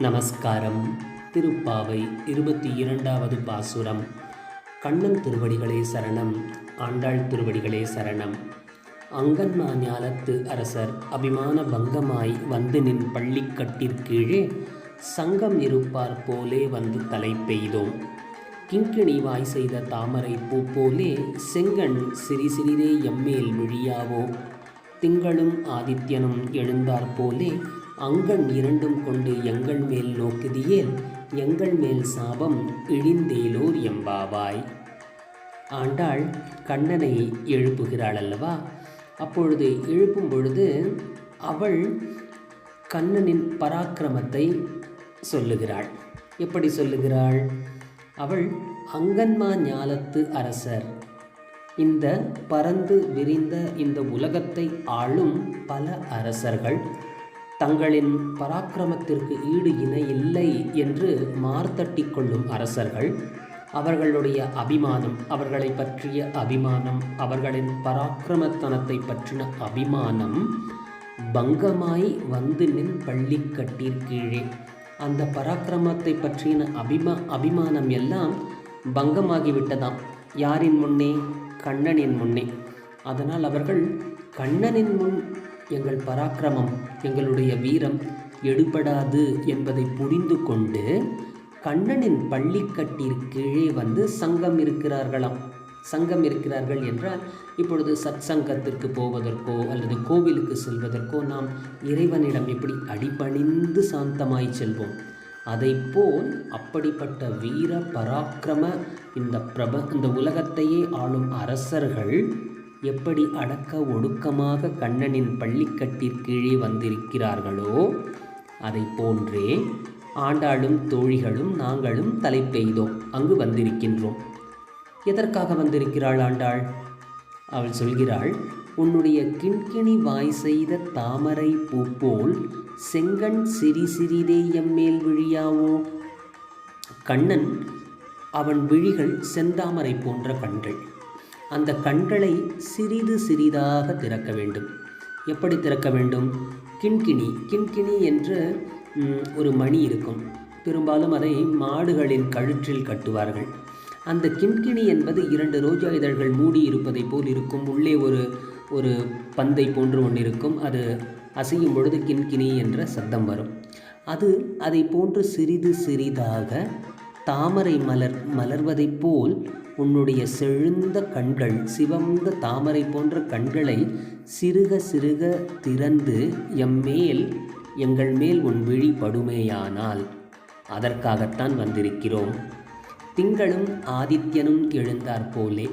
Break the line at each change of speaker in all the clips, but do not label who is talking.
நமஸ்காரம். திருப்பாவை 22வது பாசுரம். கண்ணன் திருவடிகளே சரணம். ஆண்டாள் திருவடிகளே சரணம். அங்கன்மா ஞாலத்து அரசர் அபிமான பங்கமாய் வந்து நின் பள்ளிக்கட்டிற்கீழே சங்கம் இருப்பார் போலே வந்து தலை பெய்தோம். கிங்கிணி வாய் செய்த தாமரை பூ போலே செங்கண் சிறி சிறிதே எம்மேல் விழியாவோ. திங்களும் ஆதித்யனும் எழுந்தார் போலே அங்கண் இரண்டும் கொண்டு எங்கள் மேல் நோக்குதியேல் எங்கள் மேல் சாபம் இழிந்தேலோர் எம்பாவாய். ஆண்டாள் கண்ணனை எழுப்புகிறாள் அல்லவா? அப்பொழுது எழுப்பும் பொழுது அவள் கண்ணனின் பராக்கிரமத்தை சொல்லுகிறாள். எப்படி சொல்லுகிறாள்? அவள் அங்கன்மா ஞாலத்து அரசர், இந்த பரந்து விரிந்த இந்த உலகத்தை ஆளும் பல அரசர்கள் தங்களின் பராக்கிரமத்திற்கு ஈடு இணை இல்லை என்று மார்த்தட்டி கொள்ளும் அரசர்கள், அவர்களுடைய அபிமானம், அவர்களை பற்றிய அபிமானம், அவர்களின் பராக்கிரமத்தனத்தை பற்றின அபிமானம் பங்கமாய் வந்து நின் பள்ளிக்கட்டிற்கீழே, அந்த பராக்கிரமத்தை பற்றின அபிமானம் எல்லாம் பங்கமாகிவிட்டதாம். யாரின் முன்னே? கண்ணனின் முன்னே. அதனால் அவர்கள் கண்ணனின் முன் எங்கள் பராக்கிரமம், எங்களுடைய வீரம் எடுபடாது என்பதை புரிந்து கொண்டு கண்ணனின் பள்ளிக்கட்டிற்கீழே வந்து சங்கம் இருக்கிறார்களாம். சங்கம் இருக்கிறார்கள் என்றால் இப்பொழுது சத்சங்கத்திற்கு போவதற்கோ அல்லது கோவிலுக்கு செல்வதற்கோ நாம் இறைவனிடம் எப்படி அடிபணிந்து சாந்தமாய் செல்வோம், அதைப்போல் அப்படிப்பட்ட வீர பராக்கிரம இந்த உலகத்தையே ஆளும் அரசர்கள் எப்படி அடக்க ஒடுக்கமாக கண்ணனின் பள்ளிக்கட்டிற்கீழே வந்திருக்கிறார்களோ அதை போன்றே ஆண்டாளும் தோழிகளும் நாங்களும் தலை பெய்தோம், அங்கு வந்திருக்கின்றோம். எதற்காக வந்திருக்கிறாள் ஆண்டாள்? அவள் சொல்கிறாள், உன்னுடைய கிண்கிணி வாய் செய்த தாமரை பூ போல் செங்கண் சிறி சிறிதே எம்மேல் விழியாவோ. கண்ணன், அவன் விழிகள் செந்தாமரை போன்ற கண்கள். அந்த கண்களை சிறிது சிறிதாக திறக்க வேண்டும். எப்படி திறக்க வேண்டும்? கிண்கிணி என்று ஒரு மணி இருக்கும். பெரும்பாலும் அதை மாடுகளின் கழுற்றில் கட்டுவார்கள். அந்த கிண்கிணி என்பது 2 ரோஜா இதழ்கள் மூடி இருப்பதை போல் இருக்கும். உள்ளே ஒரு பந்தை போன்று ஒன்று இருக்கும். அது அசையும் பொழுது கிண்கிணி என்ற சத்தம் வரும். அதை போன்று சிறிது சிறிதாக தாமரை மலர்வதைப் போல் உன்னுடைய செழுந்த கண்கள், சிவந்த தாமரை போன்ற கண்களை சிறுக சிறுக திறந்து எங்கள் மேல் உன் விழி படுமேயானால் அதற்காகத்தான் வந்திருக்கிறோம். திங்களும் ஆதித்யனும் எழுந்தார் போலே,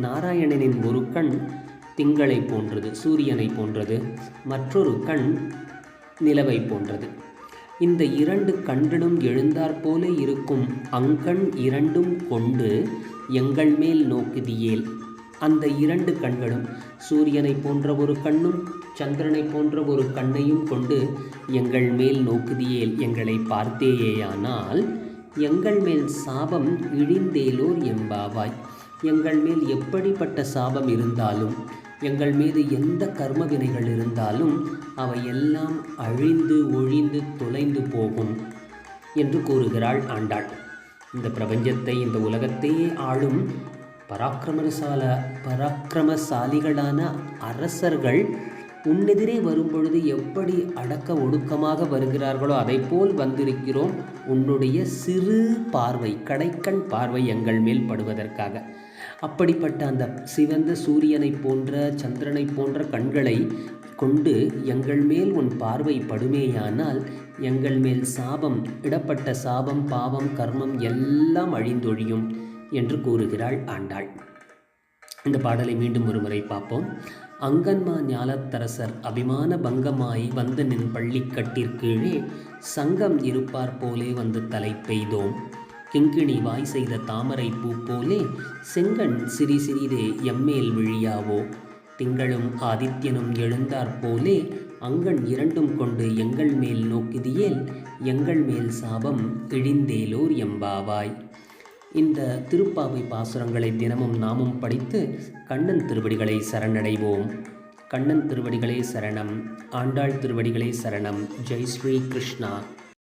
நாராயணனின் ஒரு கண் திங்களை போன்றது, சூரியனை போன்றது, மற்றொரு கண் நிலவை போன்றது. இந்த 2 கண்களும் எழுந்தாற்போல இருக்கும் அங்கண் இரண்டும் கொண்டு எங்கள் மேல் நோக்குதியேல், அந்த 2 கண்களும் சூரியனை போன்ற ஒரு கண்ணும் சந்திரனை போன்ற ஒரு கண்ணையும் கொண்டு எங்கள் மேல் நோக்குதியேல், எங்களை பார்த்தேயானால் எங்கள் மேல் சாபம் இழிந்தேலோர் எம்பாவாய். எங்கள் மேல் எப்படிப்பட்ட சாபம் இருந்தாலும், எங்கள் மீது எந்த கர்ம வினைகள் இருந்தாலும் அவையெல்லாம் அழிந்து ஒழிந்து தொலைந்து போகும் என்று கூறுகிறாள் ஆண்டாள். இந்த பிரபஞ்சத்தை, இந்த உலகத்தையே ஆளும் பராக்கிரமசாலிகளான அரசர்கள் உன்னெதிரே வரும்பொழுது எப்படி அடக்க ஒடுக்கமாக வருகிறார்களோ அதை போல் வந்திருக்கிறோம். உன்னுடைய சிறு பார்வை, கடைக்கண் பார்வை எங்கள் மேல் படுவதற்காக. அப்படிப்பட்ட அந்த சிவந்த சூரியனை போன்ற சந்திரனை போன்ற கண்களை கொண்டு எங்கள் மேல் உன் பார்வை படுமேயானால் எங்கள் மேல் சாபம், இடப்பட்ட சாபம், பாவம், கர்மம் எல்லாம் அழிந்தொழியும் என்று கூறுகிறாள் ஆண்டாள். இந்த பாடலை மீண்டும் ஒரு முறை பார்ப்போம். அங்கன்மா ஞாலத்தரசர் அபிமான பங்கமாய் வந்து நின் பள்ளிக்கட்டிற்கீழே சங்கம் இருப்பார் போலே வந்து தலை பெய்தோம். கிங்கிணி வாய் செய்த தாமரை பூ போலே செங்கண் சிறி சிறிதே எம்மேல் விழியாவோ. திங்களும் ஆதித்யனும் எழுந்தார் போலே அங்கண் இரண்டும் கொண்டு எங்கள் மேல் நோக்குதியேல் எங்கள் மேல் சாபம் இழிந்தேலோர் எம்பாவாய். இந்த திருப்பாவை பாசுரங்களை தினமும் நாமும் படித்து கண்ணன் திருவடிகளை சரணடைவோம். கண்ணன் திருவடிகளே சரணம். ஆண்டாள் திருவடிகளே சரணம். ஜெய் ஸ்ரீ கிருஷ்ணா.